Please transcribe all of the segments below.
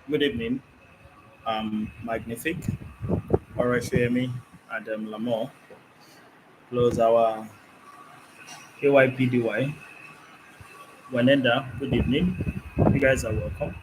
Good evening. Magnific, Orashemi, Adam Lamore, plus our AYPDY. Wanenda, good evening. You guys are welcome.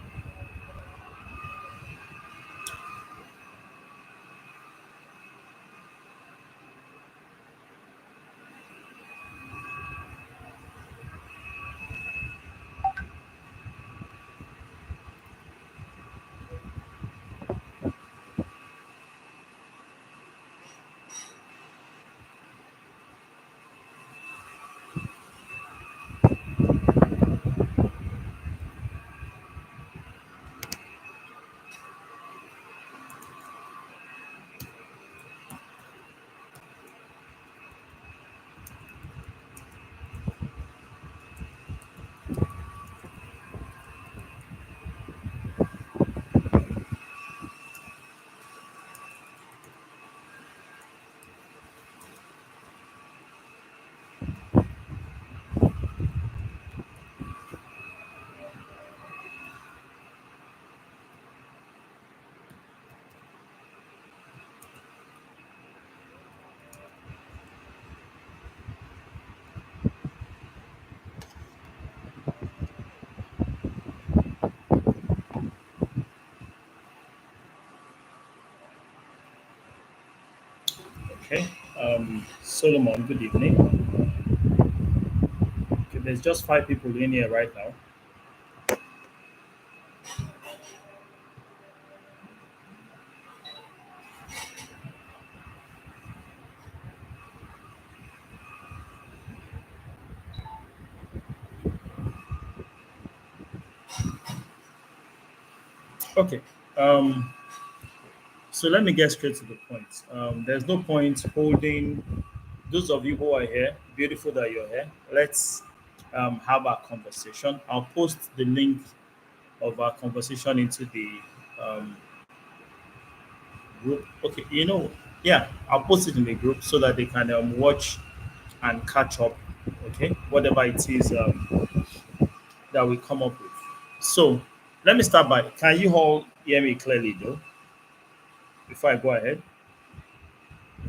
Okay. Solomon, good evening. Okay, there's just five people in here right now. Okay. Um, so let me get straight to the point. There's no point holding those of you who are here. Beautiful that you're here. Let's have our conversation. I'll post the link of our conversation into the um, group. Okay, yeah, I'll post it in the group so that they can watch and catch up. Okay, whatever it is that we come up with. So let me start by. Can you all hear me clearly, though? Before I go ahead,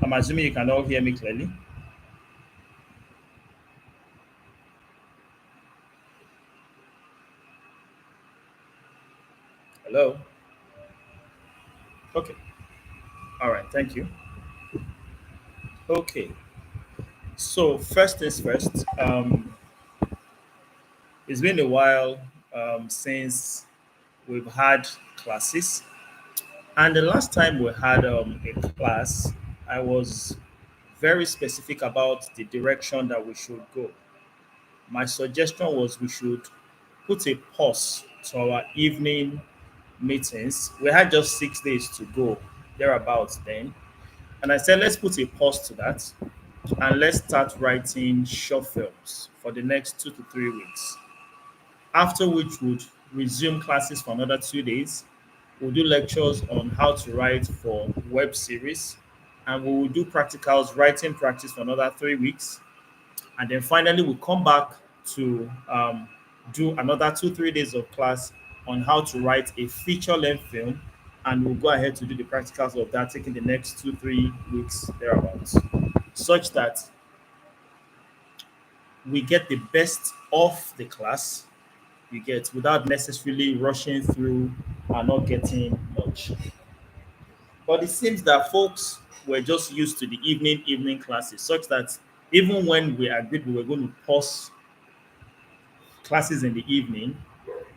I'm assuming you can all hear me clearly. Hello. Okay. All right. Thank you. Okay. So first things first. It's been a while since we've had classes, and the last time we had a class, I was very specific about the direction that we should go. My suggestion was we should put a pause to our evening meetings. We had just 6 days to go, thereabouts then. And I said, let's put a pause to that and let's start writing short films for the next 2 to 3 weeks. After which, would resume classes for another 2 days. We'll do lectures on how to write for web series, and we will do practicals, writing practice for another 3 weeks. And then finally, we'll come back to do another 2, 3 days of class on how to write a feature length film. And we'll go ahead to do the practicals of that, taking the next 2, 3 weeks thereabouts, such that we get the best of the class you get without necessarily rushing through and not getting much. But it seems that folks were just used to the evening classes, such that even when we agreed we were going to pause classes in the evening,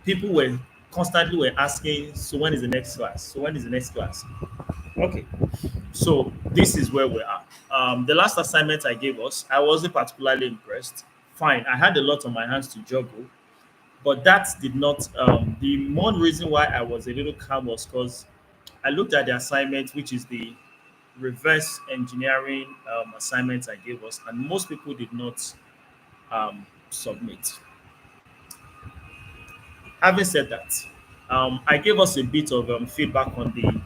people were constantly were asking, so when is the next class? So when is the next class? Okay, so this is where we are. The last assignment I gave us, I wasn't particularly impressed. Fine, I had a lot on my hands to juggle, but that did not. The one reason why I was a little calm was because I looked at the assignment, which is the reverse engineering assignment I gave us, and most people did not submit. Having said that, I gave us a bit of feedback on the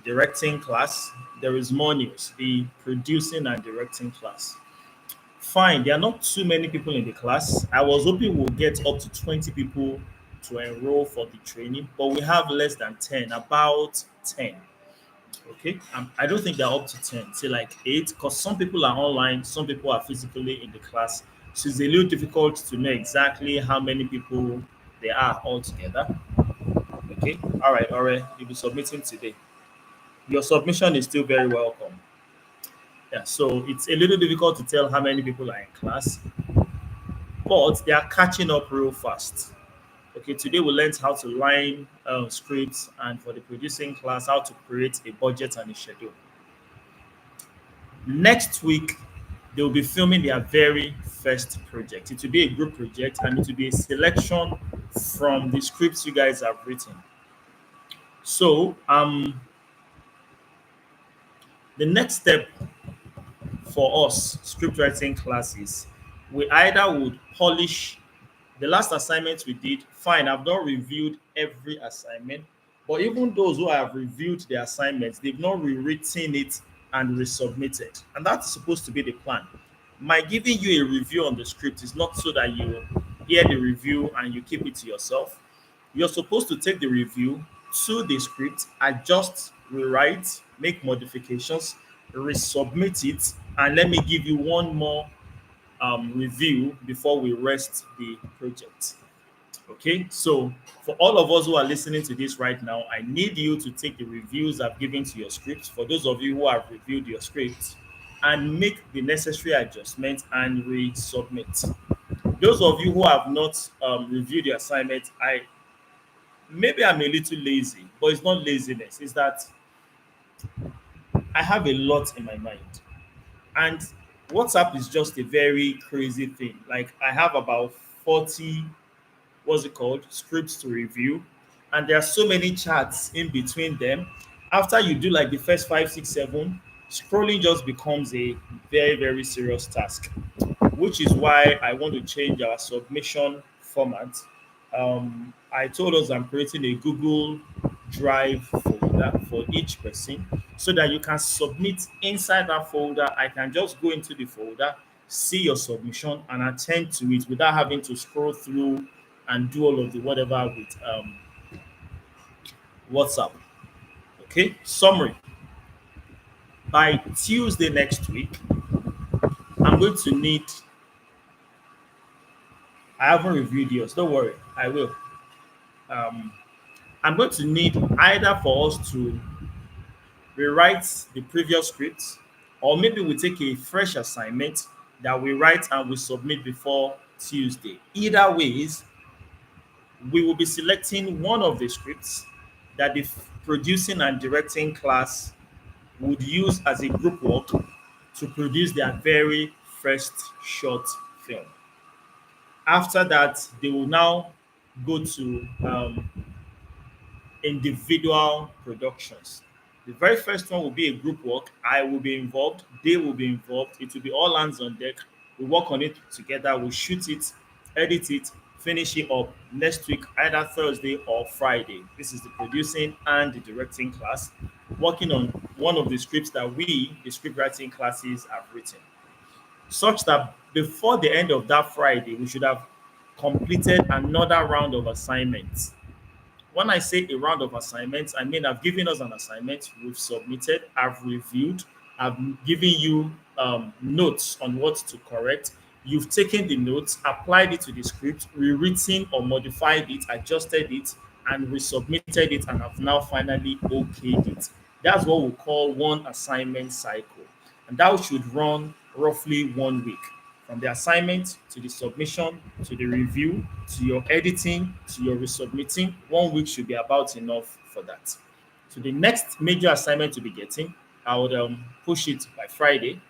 directing class. There is more news. The producing and directing class. Fine, there are not too many people in the class. I was hoping we'll get up to 20 people to enroll for the training, but we have less than 10, about 10. Okay, I don't think they're up to 10, say like 8, because some people are online, some people are physically in the class. So it's a little difficult to know exactly how many people there are altogether. Okay, all right, you'll be submitting today. Your submission is still very welcome. Yeah, so it's a little difficult to tell how many people are in class, but they are catching up real fast. Okay, today we learned how to line scripts, and for the producing class, how to create a budget and a schedule. Next week, they will be filming their very first project. It will be a group project, and it will be a selection from the scripts you guys have written. So, the next step for us script writing classes, we either would polish the last assignment we did. Fine, I've not reviewed every assignment, but even those who have reviewed the assignments, they've not rewritten it and resubmitted. And that's supposed to be the plan. My giving you a review on the script is not so that you hear the review and you keep it to yourself. You're supposed to take the review to the script, adjust, rewrite, make modifications, resubmit it, and let me give you one more review before we rest the project. Okay, so for all of us who are listening to this right now, I need you to take the reviews I've given to your scripts. For those of you who have reviewed your scripts, and make the necessary adjustments and resubmit. Those of you who have not reviewed the assignment, I maybe I'm a little lazy, but it's not laziness. It's that I have a lot in my mind, and WhatsApp is just a very crazy thing. Like I have about 40, what's it called, scripts to review, and there are so many chats in between them. After you do like the first five, six, seven, scrolling just becomes a very serious task, which is why I want to change our submission format. I told us I'm creating a Google Drive folder for each person so that you can submit inside that folder. I can just go into the folder, see your submission, and attend to it without having to scroll through and do all of the whatever with WhatsApp. Okay, summary. By Tuesday next week, I'm going to need, I haven't reviewed yours, don't worry, I will. Um, I'm going to need either for us to rewrite the previous script, or maybe we take a fresh assignment that we write and we submit before Tuesday. Either ways, we will be selecting one of the scripts that the producing and directing class would use as a group work to produce their very first short film. After that, they will now go to individual productions. The very first one will be a group work. I will be involved. They will be involved. It will be all hands on deck. We work on it together. We shoot it, edit it, finish it up next week, either Thursday or Friday. This is the producing and the directing class, working on one of the scripts that we, the script writing classes, have written, such that before the end of that Friday, we should have completed another round of assignments. When I say a round of assignments, I mean I've given us an assignment, we've submitted, I've reviewed, I've given you notes on what to correct. You've taken the notes, applied it to the script, rewritten or modified it, adjusted it, and resubmitted it, and have now finally okayed it. That's what we call one assignment cycle. And that should run roughly 1 week, from the assignment to the submission to the review to your editing to your resubmitting. 1 week should be about enough for that. So the next major assignment to be getting, I would push it by Friday.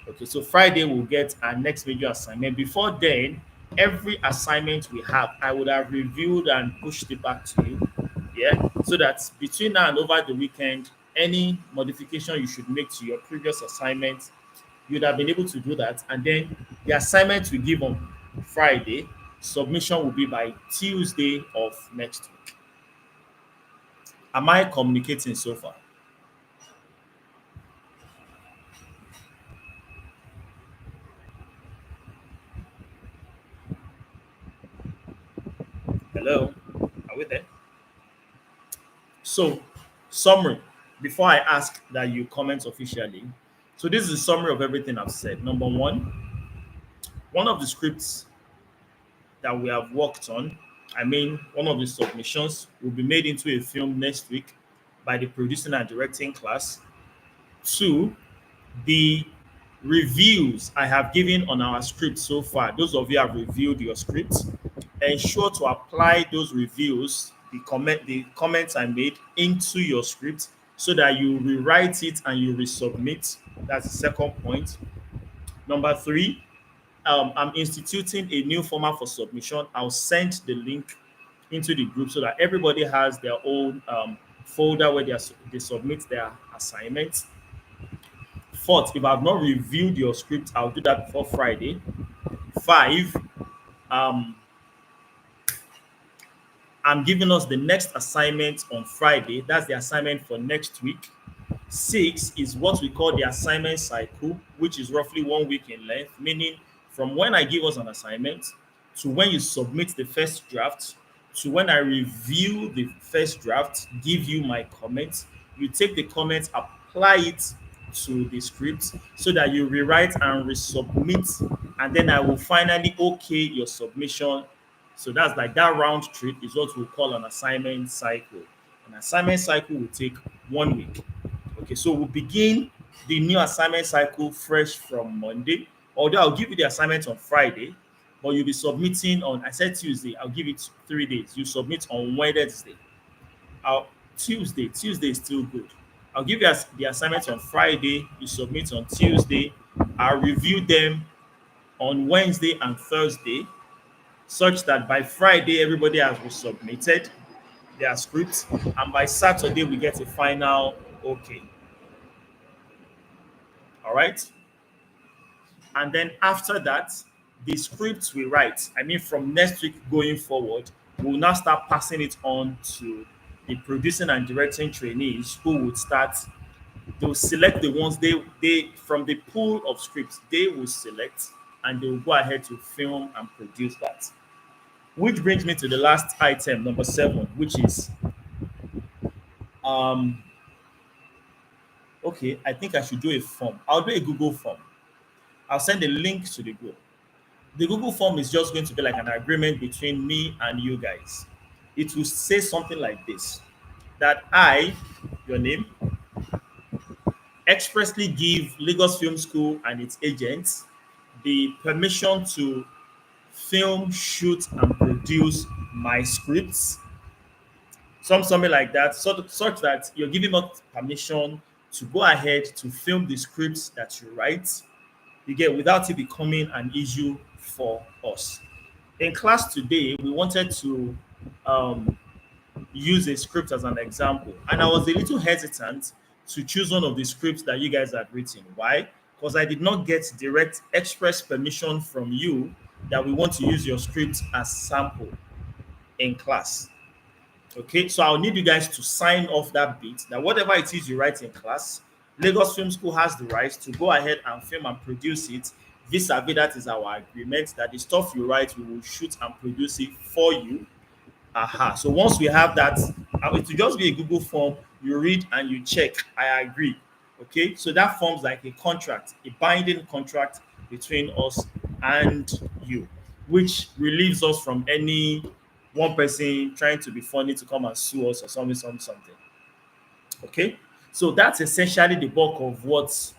Okay, so Friday we'll get our next major assignment. Before then, every assignment we have, I would have reviewed and pushed it back to you. Yeah, so that between now and over the weekend, any modification you should make to your previous assignment, you'd have been able to do that. And then the assignment we give on Friday, submission will be by Tuesday of next week. Am I communicating so far? Hello? Are we there? So, summary, before I ask that you comment officially. So, this is a summary of everything I've said. Number one of the scripts that we have worked on, I mean, one of the submissions will be made into a film next week by the producing and directing class. Two, the reviews I have given on our script so far, those of you have reviewed your scripts, ensure to apply those reviews, the comments I made into your script so that you rewrite it and you resubmit. That's the second point. Number three, I'm instituting a new format for submission. I'll send the link into the group so that everybody has their own folder where they submit their assignments. Fourth, if I've not reviewed your script, I'll do that before Friday. Five, um, I'm giving us the next assignment on Friday. That's the assignment for next week. Six is what we call the assignment cycle, which is roughly 1 week in length, meaning from when I give us an assignment to when you submit the first draft to when I review the first draft, give you my comments. You take the comments, apply it to the script so that you rewrite and resubmit, and then I will finally okay your submission So that's like that round trip is what we call an assignment cycle. An assignment cycle will take 1 week. Okay, so we'll begin the new assignment cycle fresh from Monday. Although I'll give you the assignment on Friday, but you'll be submitting on, I said Tuesday, I'll give it 3 days. You submit on Wednesday. I'll, Tuesday is still good. I'll give you the assignment on Friday, you submit on Tuesday. I'll review them on Wednesday and Thursday, such that by Friday everybody has submitted their scripts, and by Saturday we get a final okay. All right. And then after that, the scripts we write, I mean, from next week going forward, we'll now start passing it on to the producing and directing trainees who would start. They'll select the ones they from the pool of scripts they will select, and they will go ahead to film and produce that. Which brings me to the last item, number 7, which is um okay, I think I should do a form. I'll do a Google form. I'll send a link to the group. The Google form is just going to be like an agreement between me and you guys. It will say something like this, that I, your name, expressly give Lagos Film School and its agents the permission to film, shoot, and produce my scripts, something like that, such that you're giving us permission to go ahead to film the scripts that you write, you get, without it becoming an issue for us. In class today, we wanted to um, use a script as an example, and I was a little hesitant to choose one of the scripts that you guys had written. Why? Because I did not get direct express permission from you that we want to use your script as sample in class. Okay, so I'll need you guys to sign off that bit that whatever it is you write in class, Lagos Film School has the right to go ahead and film and produce it. Vis-a-vis, that is our agreement that the stuff you write, we will shoot and produce it for you. Aha. So once we have that, it will just be a Google form. You read and you check. I agree. Okay. So that forms like a contract, a binding contract between us and you, which relieves us from any one person trying to be funny to come and sue us or something. Okay. So that's essentially the bulk of what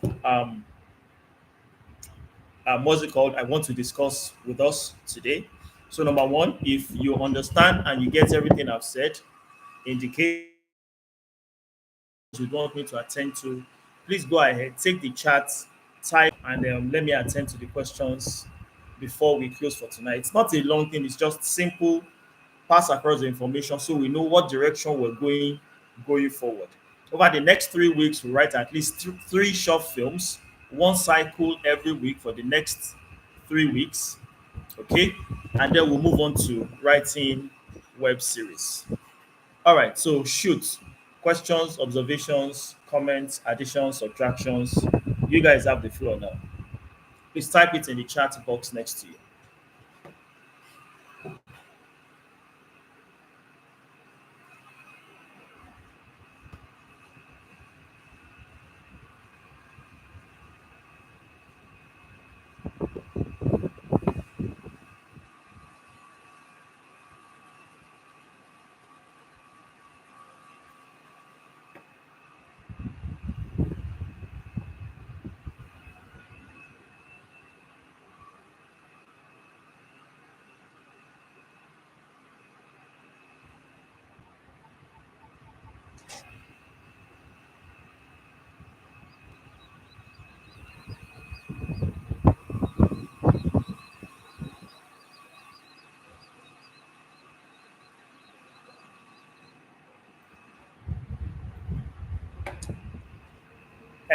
what's it called, I want to discuss with us today. So number one, if you understand and you get everything I've said, indicate you want me to attend to, please go ahead, take the chat, type, and let me attend to the questions before we close for tonight. It's not a long thing, it's just simple, pass across the information so we know what direction we're going forward. Over the next 3 weeks, we write at least three short films, one cycle every week for the next 3 weeks. Okay, and then we'll move on to writing web series. All right, so shoot. Questions, observations, comments, additions, subtractions. You guys have the floor now. Please type it in the chat box next to you.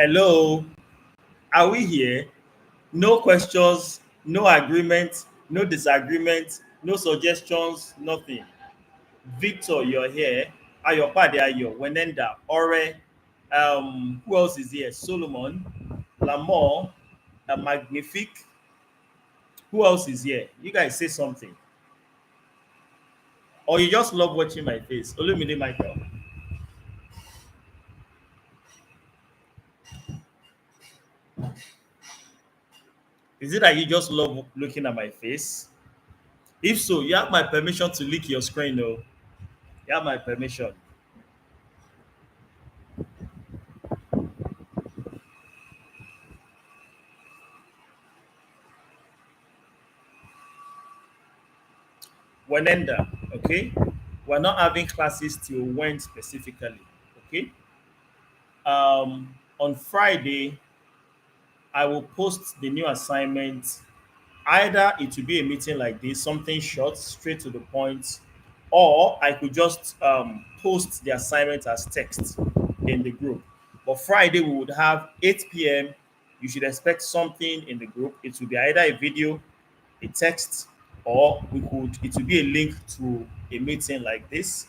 Hello, are we here? No questions, no agreement, no disagreement, no suggestions, nothing. Victor, you're here. Ayopade Ayo, Wenenda, Ore, who else is here? Solomon, Lamore, Magnifique. Who else is here? You guys say something. Or you just love watching my face. Olumide Michael. Is it that you just love looking at my face? If so, you have my permission to leak your screen. No, you have my permission. Wenenda, okay? We're not having classes till when specifically, okay? On Friday, I will post the new assignment. Either it will be a meeting like this, something short, straight to the point, or I could just post the assignment as text in the group. But Friday, we would have 8 p.m. You should expect something in the group. It will be either a video, a text, or it will be a link to a meeting like this.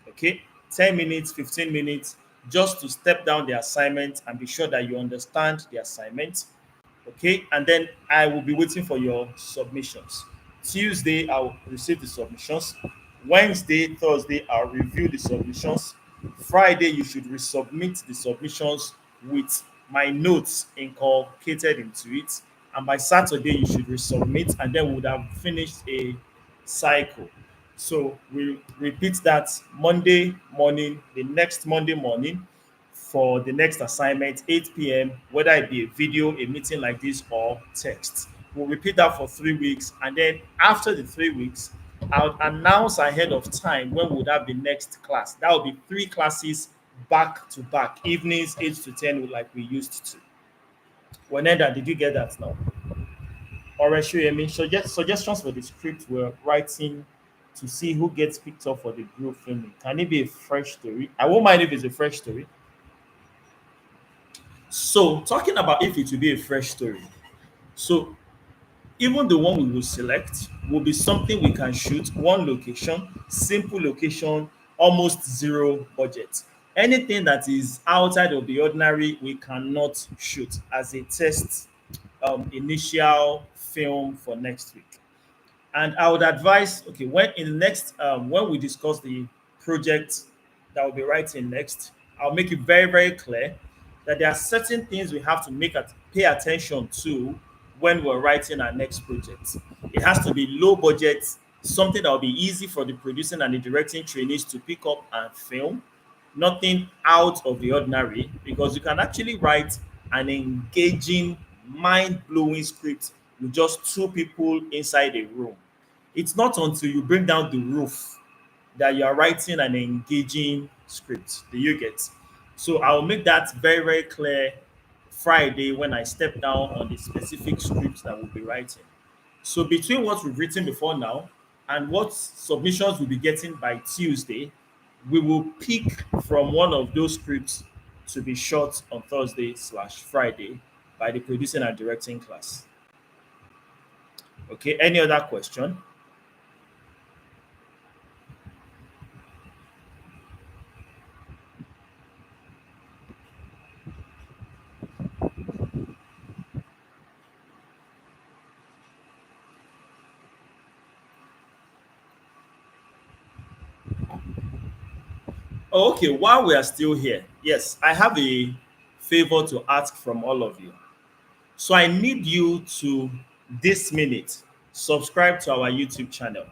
Okay, 10 minutes, 15 minutes, just to step down the assignment and be sure that you understand the assignment. Okay, and then I will be waiting for your submissions. Tuesday, I'll receive the submissions. Wednesday, Thursday, I'll review the submissions. Friday, you should resubmit the submissions with my notes inculcated into it. And by Saturday, you should resubmit, and then we would have finished a cycle. So we repeat that Monday morning, the next Monday morning, for the next assignment, 8 p.m., whether it be a video, a meeting like this, or text. We'll repeat that for 3 weeks. And then after the 3 weeks, I'll announce ahead of time when we would have the next class. That will be 3 classes back to back, evenings 8 to 10, like we used to. Wanenda, did you get that now? Or Shoyemi, suggestions for the script we're writing to see who gets picked up for the group filming. Can it be a fresh story? I won't mind if it's a fresh story. So, talking about if it will be a fresh story. So, even the one we will select will be something we can shoot one location, simple location, almost zero budget. Anything that is outside of the ordinary, we cannot shoot as a test initial film for next week. And I would advise, okay, when in the next when we discuss the project that we'll be writing next, I'll make it very, very clear that there are certain things we have to pay attention to when we're writing our next project. It has to be low budget, something that will be easy for the producing and the directing trainees to pick up and film. Nothing out of the ordinary, because you can actually write an engaging, mind-blowing script with just two people inside a room. It's not until you bring down the roof that you are writing an engaging script. Do you get? So I'll make that very, very clear Friday when I step down on the specific scripts that we'll be writing. So between what we've written before now and what submissions we'll be getting by Tuesday, we will pick from one of those scripts to be shot on Thursday/Friday by the producing and directing class. Okay, any other question? Oh, okay, while we are still here, yes, I have a favor to ask from all of you. So I need you to, this minute, subscribe to our YouTube channel.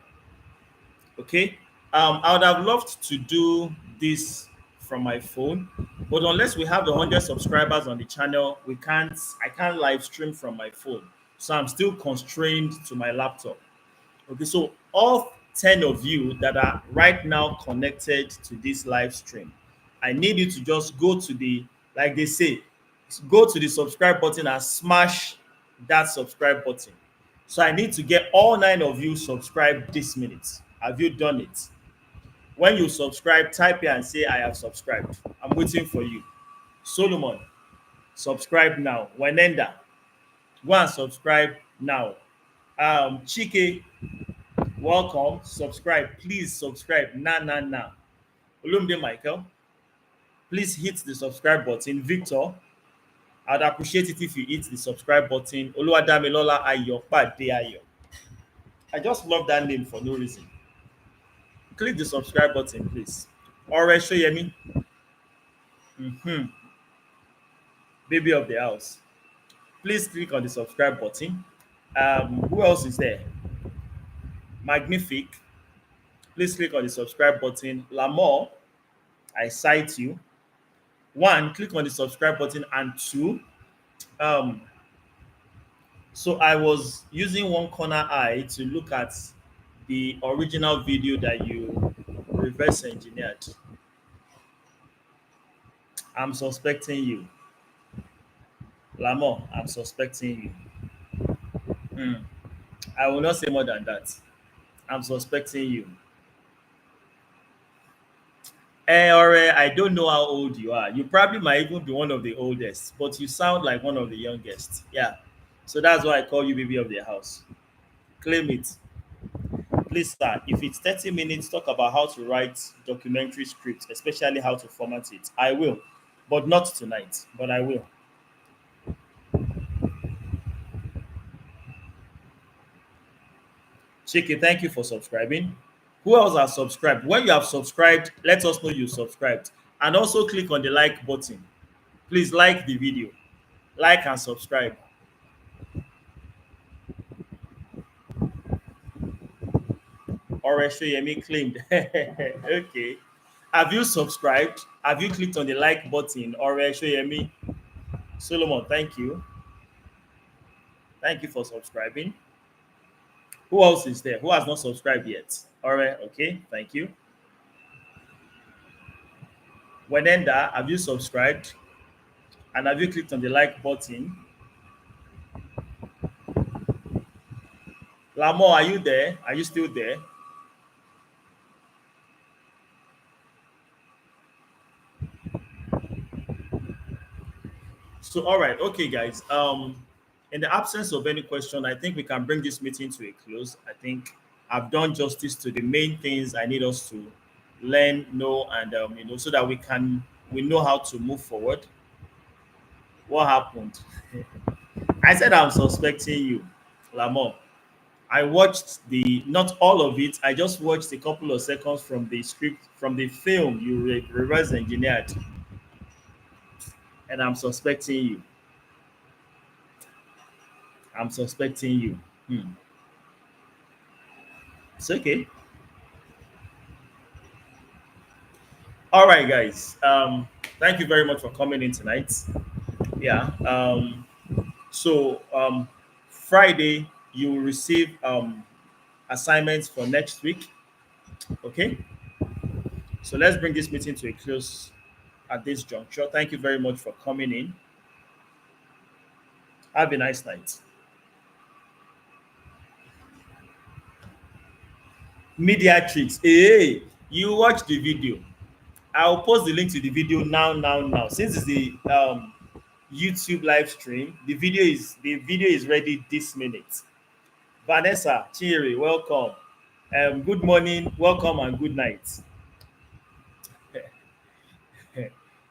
Okay? I would have loved to do this from my phone, but unless we have the 100 subscribers on the channel, I can't live stream from my phone. So I'm still constrained to my laptop. Okay, so all 10 of you that are right now connected to this live stream, I need you to just go to the, like they say, go to the subscribe button and smash that subscribe button. So I need to get all 9 of you subscribed this minute. Have you done it? When you subscribe, type here and say, I have subscribed. I'm waiting for you. Solomon, subscribe now. Wenenda, go and subscribe now. Chike, welcome. Subscribe. Please subscribe. Now. Olumide Michael, please hit the subscribe button. Victor, I'd appreciate it if you hit the subscribe button. Oluwadamilola Ayopade Ayo. I just love that name for no reason. Click the subscribe button, please. Ore Shoyemi, baby of the house. Please click on the subscribe button. Who else is there? Magnific, please click on the subscribe button. Lamore, I cite you. One, click on the subscribe button, and two, um, so I was using one corner eye to look at the original video that you reverse engineered. I'm suspecting you. Lamore, I'm suspecting you. I will not say more than that. I'm suspecting you. Ore, I don't know how old you are. You probably might even be one of the oldest, but you sound like one of the youngest. Yeah. So that's why I call you baby of the house. Claim it. Please, sir, if it's 30 minutes, talk about how to write documentary scripts, especially how to format it. I will, but not tonight, but I will. Chiki, thank you for subscribing. Who else has subscribed? When you have subscribed, let us know you subscribed. And also click on the like button. Please like the video. Like and subscribe. Oreshayemi claimed. Okay. Have you subscribed? Have you clicked on the like button? Oreshayemi. Solomon, thank you. Thank you for subscribing. Who else is there? Who has not subscribed yet? All right, okay, thank you. Wenenda, have you subscribed? And have you clicked on the like button? Lamo, are you there? Are you still there? So, all right, okay, guys. In the absence of any question, I think we can bring this meeting to a close. I think I've done justice to the main things I need us to learn, know, and so that we know how to move forward. What happened? I said I'm suspecting you, Lamont. I watched the not all of it. I just watched a couple of seconds from the script from the film you reverse engineered, and I'm suspecting you. I'm suspecting you. It's okay. All right, guys. Thank you very much for coming in tonight. Yeah. So Friday you will receive assignments for next week. Okay. So let's bring this meeting to a close at this juncture. Thank you very much for coming in. Have a nice night. Mediatrix. Hey, you watch the video. I'll post the link to the video now. Since it's the YouTube live stream, the video is ready this minute. Vanessa Chiri, welcome. Good morning, welcome, and good night.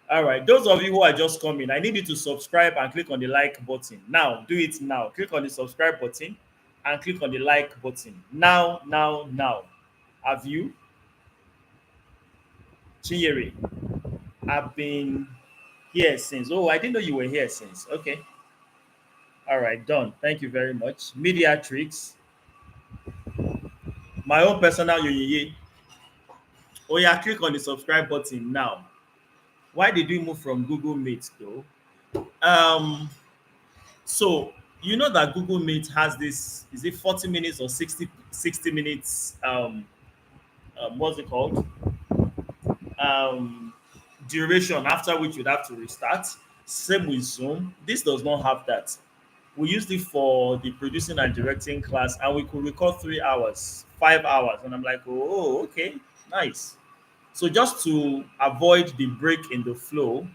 All right, those of you who are just coming, I need you to subscribe and click on the like button. Now, do it now. Click on the subscribe button and click on the like button. Now. Have you? Chinyere, I've been here since. Oh, I didn't know you were here since. Okay. All right, done. Thank you very much. Mediatrix, my own personal yoyiye. Oh yeah, click on the subscribe button now. Why did we move from Google Meet though? So you know that Google Meet has this, is it 40 minutes or 60 minutes what's it called? Um duration after which you'd have to restart. Same with Zoom. This does not have that. We used it for the producing and directing class, and we could record 3 hours, 5 hours. And I'm like, oh, okay, nice. So just to avoid the break in the flow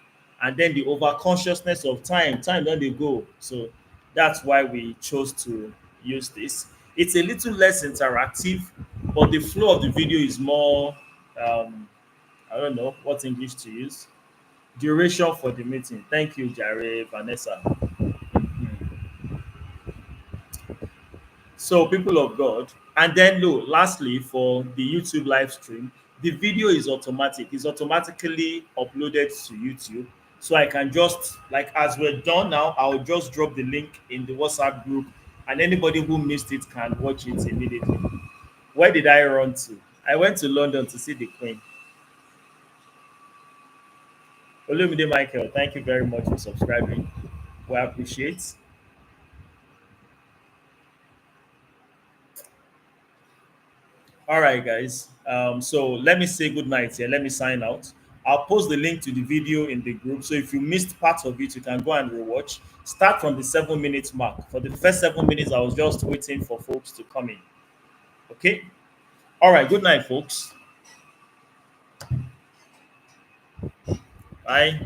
and then the over consciousness of time don't they go. So that's why we chose to use this. It's a little less interactive, but the flow of the video is more I don't know what English to use. Duration for the meeting. Thank you, Jare Vanessa. So, people of God, and then no, lastly, for the YouTube live stream, the video is automatic. It's automatically uploaded to YouTube. So I can just, like, as we're done now, I'll just drop the link in the WhatsApp group, and anybody who missed it can watch it immediately. Where did I run to? I went to London to see the Queen. Olumide Michael, thank you very much for subscribing. We appreciate. All right, guys. So let me say good night here. Let me sign out. I'll post the link to the video in the group. So if you missed part of it, you can go and rewatch. Start from the 7 minutes mark. For the first 7 minutes, I was just waiting for folks to come in. Okay. All right. Good night, folks. Bye.